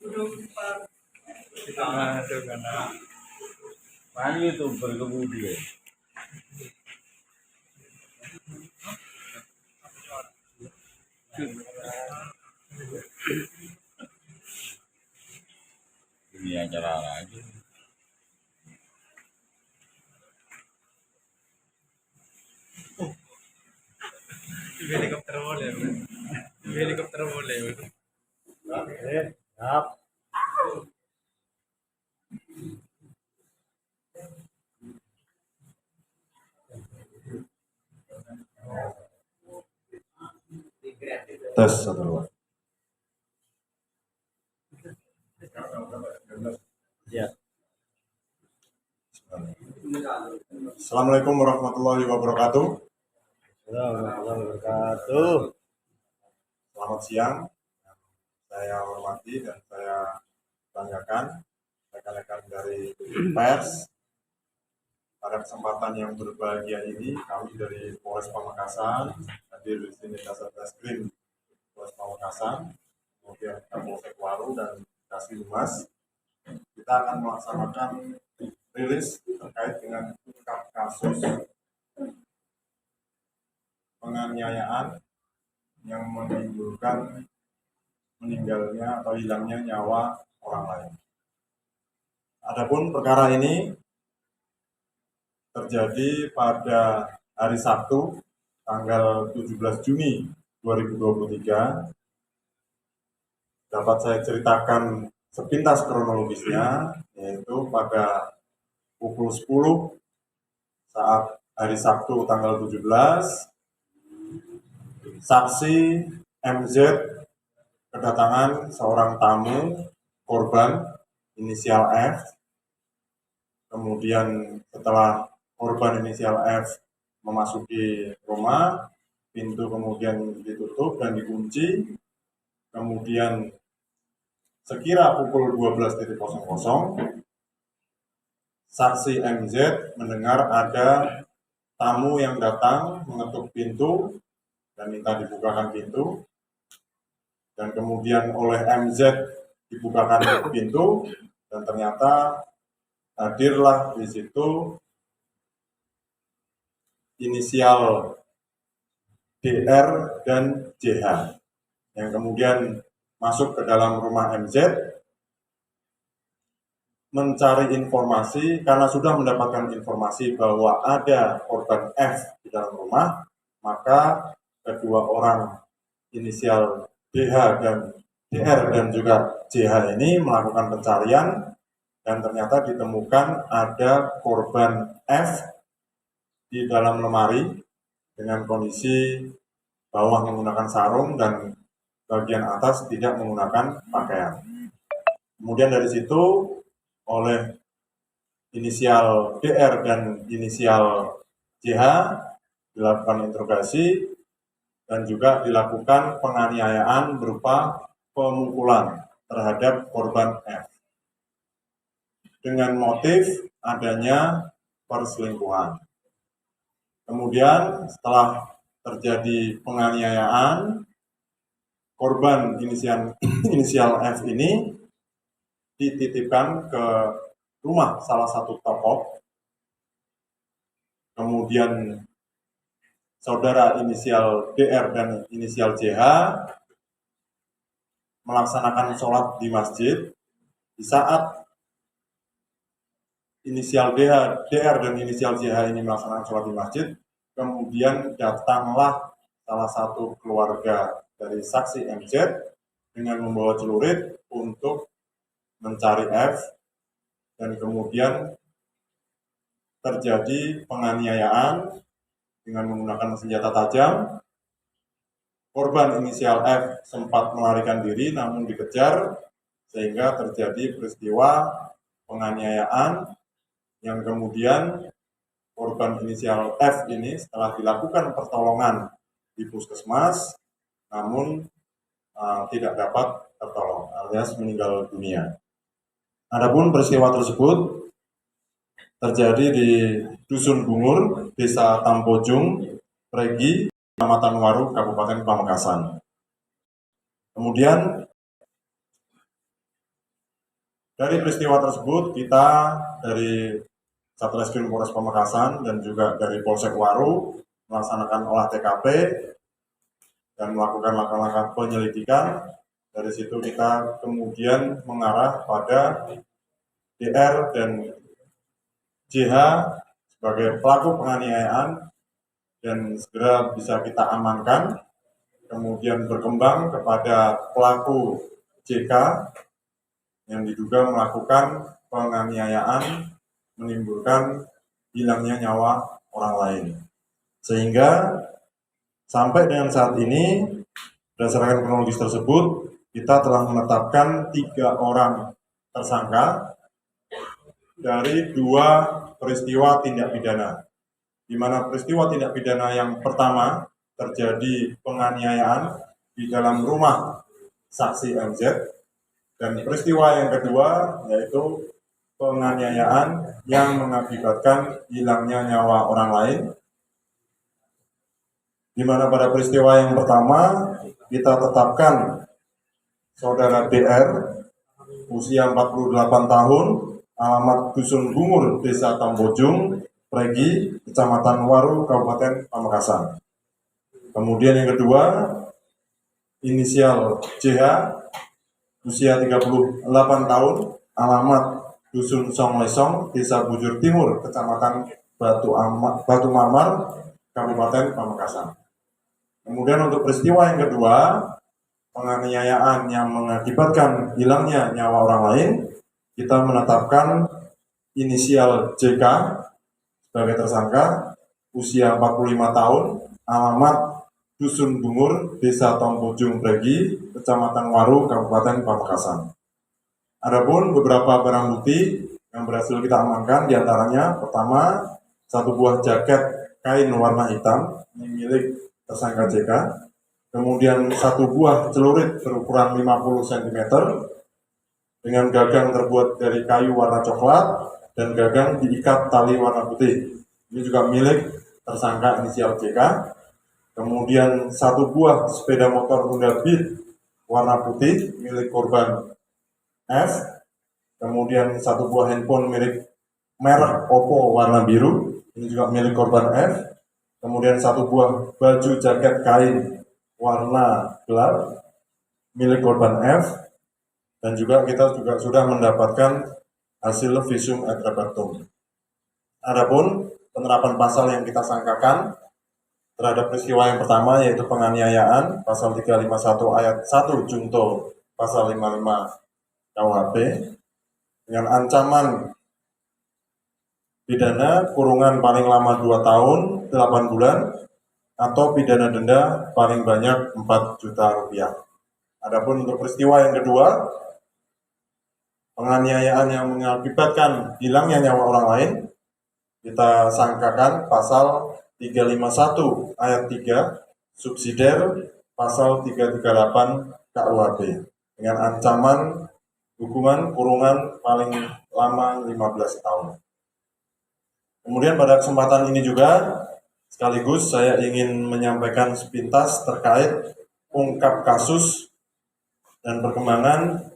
Duduk. Aduh, karena mana YouTuber kemudian. Ini acara lagi. Helikopter boleh, helikopter boleh. Siap. Tes satu dua. Ya. Assalamualaikum warahmatullahi wabarakatuh. Selamat siang. Saya hormati dan saya banggakan rekan-rekan dari pers. Pada kesempatan yang berbahagia ini, kami dari Polres Pamekasan hadir di sini Satreskrim Polres Pamekasan, kemudian Kapolsek Waru dan Kasih Humas. Kita akan melaksanakan rilis terkait dengan kasus penganiayaan yang menimbulkan meninggalnya atau hilangnya nyawa orang lain. Adapun perkara ini terjadi pada hari Sabtu tanggal 17 Juni 2023. Dapat saya ceritakan sepintas kronologisnya, yaitu pada pukul 10 saat hari Sabtu tanggal 17, saksi MZ kedatangan seorang tamu korban inisial F. Kemudian setelah korban inisial F memasuki rumah, pintu kemudian ditutup dan dikunci. Kemudian sekira pukul 12.00, saksi MZ mendengar ada tamu yang datang mengetuk pintu dan minta dibukakan pintu. Dan kemudian oleh MZ dibukakan pintu dan ternyata hadirlah di situ inisial DR dan JH yang kemudian masuk ke dalam rumah MZ mencari informasi karena sudah mendapatkan informasi bahwa ada korban F di dalam rumah, maka kedua orang inisial DH dan DR dan juga JH ini melakukan pencarian dan ternyata ditemukan ada korban F di dalam lemari dengan kondisi bawah menggunakan sarung dan bagian atas tidak menggunakan pakaian. Kemudian dari situ oleh inisial DR dan inisial JH dilakukan interogasi dan juga dilakukan penganiayaan berupa pemukulan terhadap korban F dengan motif adanya perselingkuhan. Kemudian setelah terjadi penganiayaan, korban inisial F ini dititipkan ke rumah salah satu tokoh. Kemudian saudara inisial DR dan inisial JH melaksanakan sholat di masjid. Di saat inisial DR dan inisial JH ini melaksanakan sholat di masjid, kemudian datanglah salah satu keluarga dari saksi MZ dengan membawa celurit untuk mencari F, dan kemudian terjadi penganiayaan dengan menggunakan senjata tajam. Korban inisial F sempat melarikan diri namun dikejar sehingga terjadi peristiwa penganiayaan yang kemudian korban inisial F ini setelah dilakukan pertolongan di puskesmas namun tidak dapat tertolong alias meninggal dunia. Adapun peristiwa tersebut terjadi di Dusun Bungur, Desa Tampojung, Pregi, Kecamatan Waru, Kabupaten Pamekasan. Kemudian dari peristiwa tersebut kita dari Satreskrim Polres Pamekasan dan juga dari Polsek Waru melaksanakan olah TKP dan melakukan langkah-langkah penyelidikan. Dari situ kita kemudian mengarah pada DR dan JH sebagai pelaku penganiayaan dan segera bisa kita amankan. Kemudian berkembang kepada pelaku JK yang diduga melakukan penganiayaan menimbulkan hilangnya nyawa orang lain. Sehingga sampai dengan saat ini berdasarkan kronologis tersebut kita telah menetapkan 3 orang tersangka dari 2 peristiwa tindak pidana, di mana peristiwa tindak pidana yang pertama terjadi penganiayaan di dalam rumah saksi MZ, dan peristiwa yang kedua yaitu penganiayaan yang mengakibatkan hilangnya nyawa orang lain, di mana pada peristiwa yang pertama kita tetapkan saudara DR usia 48 tahun, alamat Dusun Bungur, Desa Tampojung, Pregi, Kecamatan Waru, Kabupaten Pamekasan. Kemudian yang kedua, inisial JH, usia 38 tahun, alamat Dusun Songlesong, Desa Bujur Timur, Kecamatan Batu Marmar, Kabupaten Pamekasan. Kemudian untuk peristiwa yang kedua, penganiayaan yang mengakibatkan hilangnya nyawa orang lain, kita menetapkan inisial JK sebagai tersangka, usia 45 tahun, alamat Dusun Bungur, Desa Tampojung Pregi, Kecamatan Waru, Kabupaten Pamekasan. Adapun beberapa barang bukti yang berhasil kita amankan, diantaranya pertama, 1 buah jaket kain warna hitam milik tersangka JK, kemudian 1 buah celurit berukuran 50 cm dengan gagang terbuat dari kayu warna coklat dan gagang diikat tali warna putih. Ini juga milik tersangka inisial JK. Kemudian 1 buah sepeda motor Honda Beat warna putih milik korban F. Kemudian 1 buah handphone merek Oppo warna biru, ini juga milik korban F. Kemudian 1 buah baju jaket kain warna gelap milik korban F, dan juga kita sudah mendapatkan hasil visum et repertum. Adapun penerapan pasal yang kita sangkakan terhadap peristiwa yang pertama yaitu penganiayaan, pasal 351 ayat 1 junto pasal 55 KUHP dengan ancaman pidana kurungan paling lama 2 tahun 8 bulan atau pidana denda paling banyak 4 juta rupiah. Adapun untuk peristiwa yang kedua, penganiayaan yang mengakibatkan hilangnya nyawa orang lain, kita sangkakan pasal 351 ayat 3 subsidiar pasal 338 KUHP dengan ancaman hukuman kurungan paling lama 15 tahun. Kemudian pada kesempatan ini juga sekaligus saya ingin menyampaikan sepintas terkait ungkap kasus dan perkembangan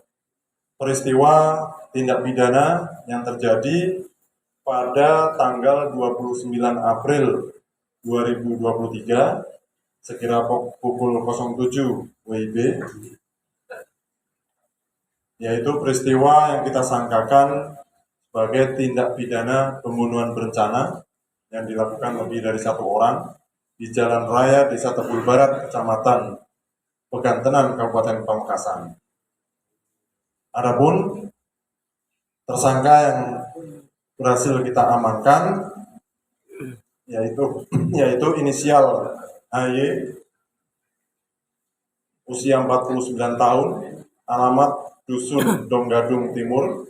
peristiwa tindak pidana yang terjadi pada tanggal 29 April 2023 sekira pukul 07 WIB, yaitu peristiwa yang kita sangkakan sebagai tindak pidana pembunuhan berencana yang dilakukan lebih dari 1 orang di Jalan Raya Desa Tebul Barat, Kecamatan Pegantenan, Kabupaten Pamekasan. Adapun tersangka yang berhasil kita amankan yaitu inisial HY, usia 49 tahun, alamat Dusun Donggadung Timur,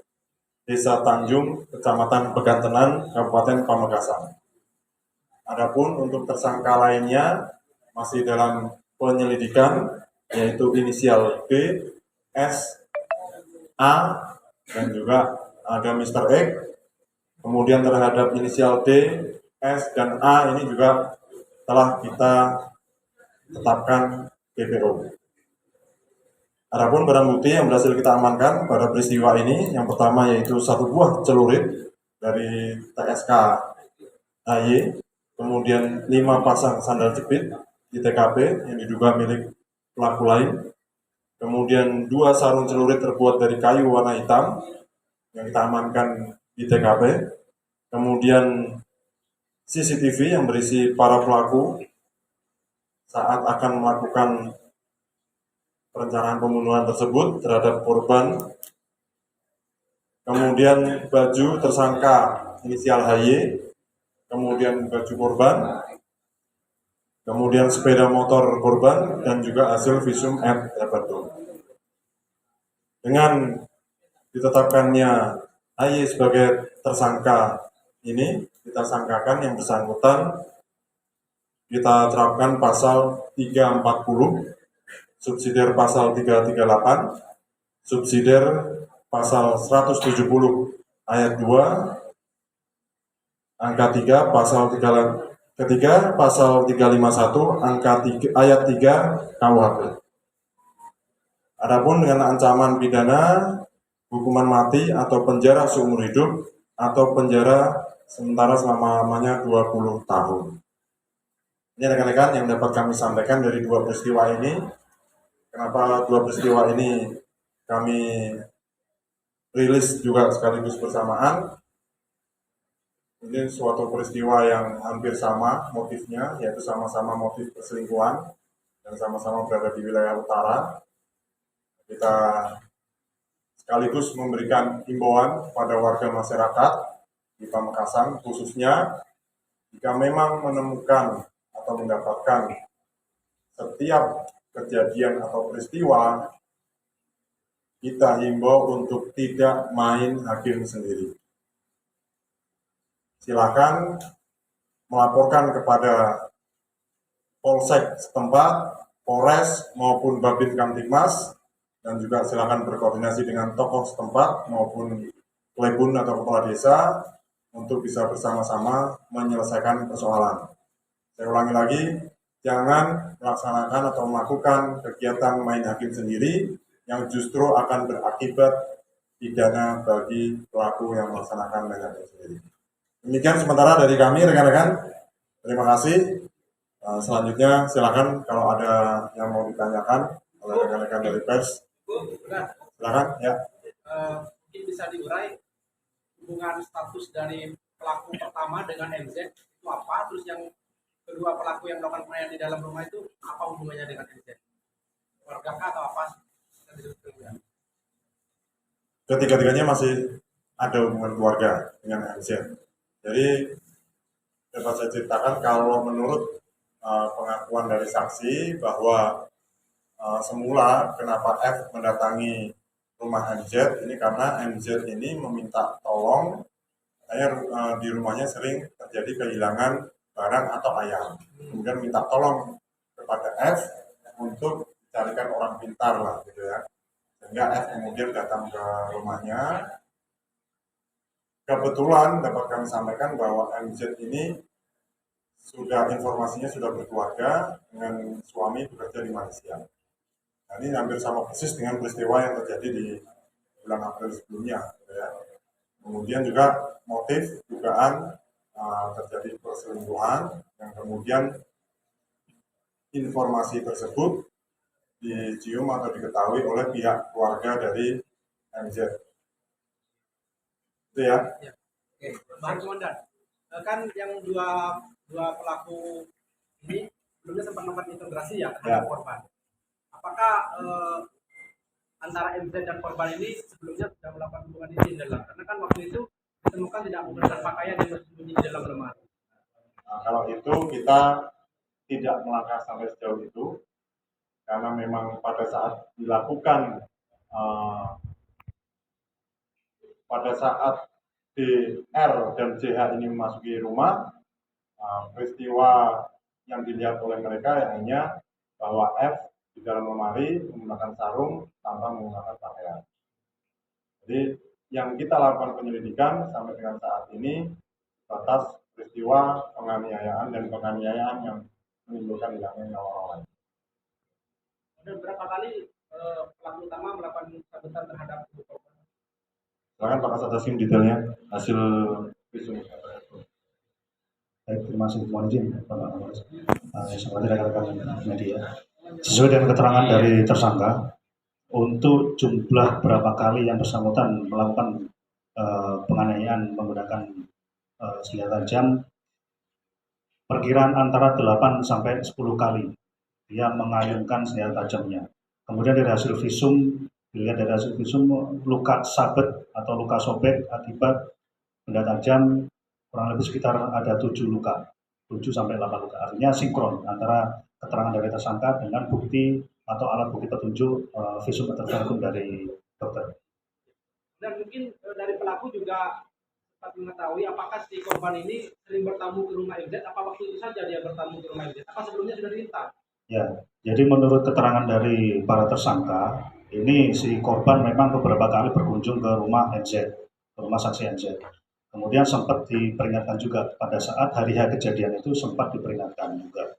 Desa Tanjung, Kecamatan Pegantenan, Kabupaten Pamekasan. Adapun untuk tersangka lainnya masih dalam penyelidikan, yaitu inisial B, S, A, dan juga ada Mr. X. Kemudian terhadap inisial D, S, dan A ini juga telah kita tetapkan DPO. Adapun barang bukti yang berhasil kita amankan pada peristiwa ini, yang pertama yaitu 1 buah celurit dari TSK HY, kemudian 5 pasang sandal jepit di TKP yang diduga milik pelaku lain, kemudian 2 sarung celurit terbuat dari kayu warna hitam yang kita amankan di TKP, kemudian CCTV yang berisi para pelaku saat akan melakukan perencanaan pembunuhan tersebut terhadap korban, kemudian baju tersangka inisial HY, kemudian baju korban, kemudian sepeda motor korban, dan juga hasil visum et repertum. Dengan ditetapkannya HY sebagai tersangka ini, kita sangkakan yang bersangkutan, kita terapkan pasal 340, subsidiar pasal 338, subsidiar pasal 170 ayat 2, angka 3, pasal 3 ketiga, pasal 351, angka 3, ayat 3 KUHP. Adapun dengan ancaman pidana hukuman mati atau penjara seumur hidup atau penjara sementara selama-lamanya 20 tahun. Ini rekan-rekan yang dapat kami sampaikan dari 2 peristiwa ini. Kenapa 2 peristiwa ini kami rilis juga sekaligus bersamaan? Ini suatu peristiwa yang hampir sama motifnya, yaitu sama-sama motif perselingkuhan dan sama-sama berada di wilayah utara. Kita sekaligus memberikan himbauan kepada warga masyarakat di Pamekasan, khususnya jika memang menemukan atau mendapatkan setiap kejadian atau peristiwa, kita himbau untuk tidak main hakim sendiri. Silakan melaporkan kepada Polsek setempat, Polres maupun Babin Kamtibmas, dan juga silakan berkoordinasi dengan tokoh setempat maupun plebun atau kepala desa untuk bisa bersama-sama menyelesaikan persoalan. Saya ulangi lagi, jangan melaksanakan atau melakukan kegiatan main hakim sendiri yang justru akan berakibat pidana bagi pelaku yang melaksanakan main hakim sendiri. Demikian sementara dari kami, rekan-rekan. Terima kasih. Selanjutnya silakan kalau ada yang mau ditanyakan oleh rekan-rekan dari pers. Silakan ya. Mungkin bisa diurai hubungan status dari pelaku pertama dengan MZ itu apa, terus yang kedua pelaku yang melakukan penganiayaan di dalam rumah itu apa hubungannya dengan MZ? Keluarga atau apa? Ketiga-tiganya masih ada hubungan keluarga dengan MZ. Jadi dapat saya ceritakan kalau menurut pengakuan dari saksi bahwa semula kenapa F mendatangi rumah MZ ini karena MZ ini meminta tolong, saya di rumahnya sering terjadi kehilangan barang atau ayam, kemudian minta tolong kepada F untuk carikan orang pintar lah gitu ya, sehingga F kemudian datang ke rumahnya. Kebetulan dapat kami sampaikan bahwa MZ ini informasinya sudah berkeluarga dengan suami bekerja di Malaysia. Nah, ini hampir sama persis dengan peristiwa yang terjadi di bulan April sebelumnya. Ya. Kemudian juga motif dugaan terjadi perselingkuhan yang kemudian informasi tersebut dicium atau diketahui oleh pihak keluarga dari MZ. Itu ya. Oke, Bang Komandan. kan yang dua pelaku ini sebelumnya sempat melakukan integrasi ya terhadap korban. Apakah antara MZ dan korban ini sebelumnya sudah melakukan hubungan intim dalam? Karena kan waktu itu ditemukan tidak menggunakan pakaian yang bersembunyi di dalam lemari. Nah, kalau itu kita tidak melangkah sampai sejauh itu, karena memang pada saat dilakukan pada saat DR dan JH ini memasuki rumah, peristiwa yang dilihat oleh mereka hanya bahwa F di dalam lemari menggunakan sarung tanpa menggunakan pakaian. Jadi yang kita lakukan penyelidikan sampai dengan saat ini batas peristiwa penganiayaan dan penganiayaan yang menimbulkan hilangnya nyawa orang lain. Dan berapa kali pelaku utama melakukan sabetan terhadap korban? Silakan Pak Kasat Hasim detailnya hasil visum. Baik, terima kasih. Mohon izin Pak Kapolres. Seperti rekan-rekan media, sesuai dengan keterangan dari tersangka, untuk jumlah berapa kali yang bersangkutan melakukan penganiayaan menggunakan senjata tajam, perkiraan antara 8 sampai 10 kali dia mengayunkan senjata tajamnya. Kemudian dari hasil visum, dilihat dari hasil visum luka sabet atau luka sobek akibat benda tajam kurang lebih sekitar ada 7 luka, 7 sampai 8 luka. Artinya sinkron antara keterangan dari tersangka dengan bukti atau alat bukti petunjuk visum tertentu dari dokter. Dan mungkin dari pelaku juga dapat mengetahui apakah si korban ini sering bertamu ke rumah MZ, apa waktu itu saja dia bertamu ke rumah MZ, apa sebelumnya sudah diminta? Ya, jadi menurut keterangan dari para tersangka, ini si korban memang beberapa kali berkunjung ke rumah MZ, ke rumah saksi MZ. Kemudian sempat diperingatkan juga pada saat hari H kejadian itu sempat diperingatkan juga.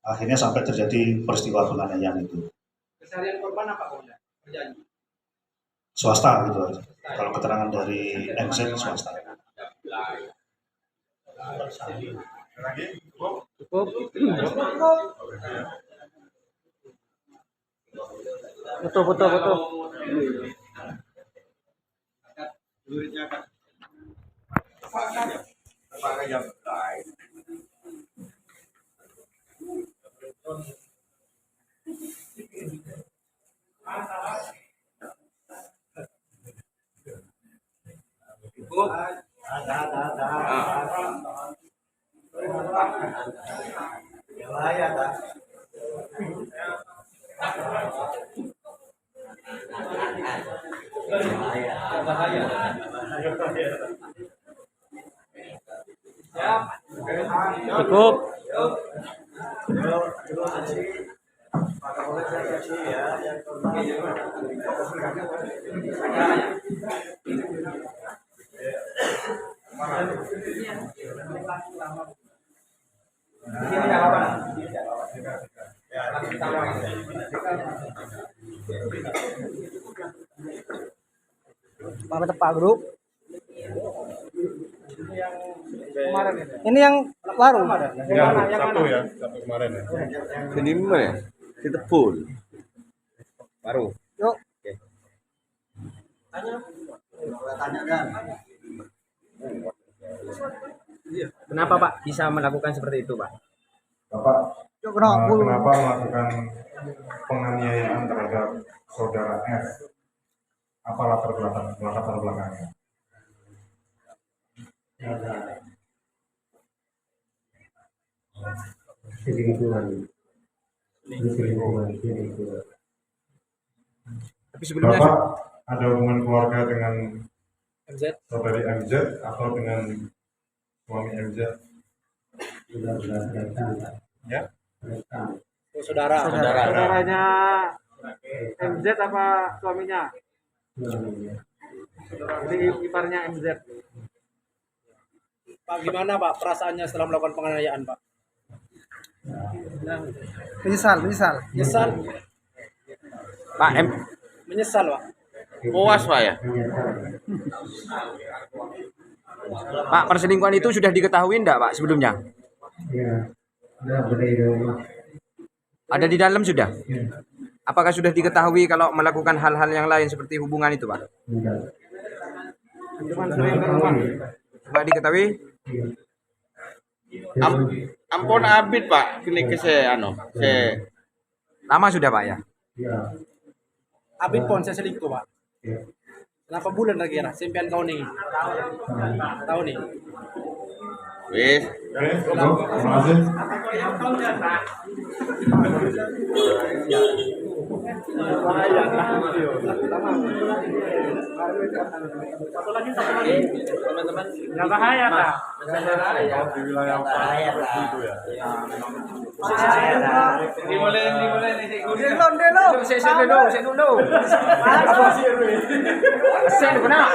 Akhirnya sampai terjadi peristiwa penganiayaan itu. Keseharian korban apa Bunda? Berjanji. Swasta gitu aja. Kalau keterangan dari MZ swasta. Cukup. Betul. Cukup. Pak Grup. Ini yang baru. Satu kemarin ya. Ini mana ya? Kita full. Baru. Yuk. Kenapa Pak bisa melakukan seperti itu Pak? Bapak, Yuk, kenapa? kenapa melakukan penganiayaan terhadap saudara F? Apa latar belakangnya? Tapi sebelumnya Bapak ada hubungan keluarga dengan MZ. saudari MZ atau dengan suami MZ? Ya? Saudaranya MZ apa suaminya? Jadi iparnya MZ. Pak, gimana Pak perasaannya setelah melakukan penganiayaan Pak? Menyesal. Menyesal? Pak Menyesal Pak? Puas Pak ya? Pak perselingkuhan itu sudah diketahui enggak Pak sebelumnya? Ada di dalam sudah? Apakah sudah diketahui kalau melakukan hal-hal yang lain seperti hubungan itu Pak? Sudah diketahui? Ampun abit Pak, kini ke Lama sudah Pak ya? Abid pon saya selingkuh pak. Kenapa bulan lagi kira? Sempian kau nih. Tahu nih. wis Terima kasih. Nggak bahaya kak. Di wilayah itu ya. Dimulai. Saya dulu. Saya benar.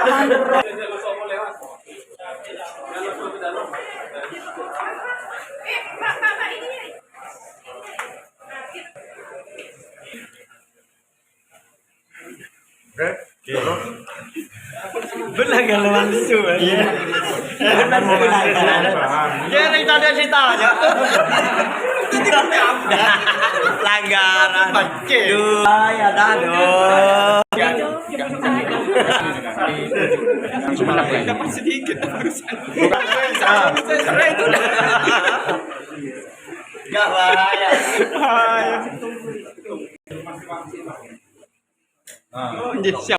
Benar kalau langsung ya. Benar mulai. Dia cerita cerita aja. Langgaran. Duh, ya dah dong. Cuma Dapat sedikit urusan. karena itu udah. Gak bahaya. Nah,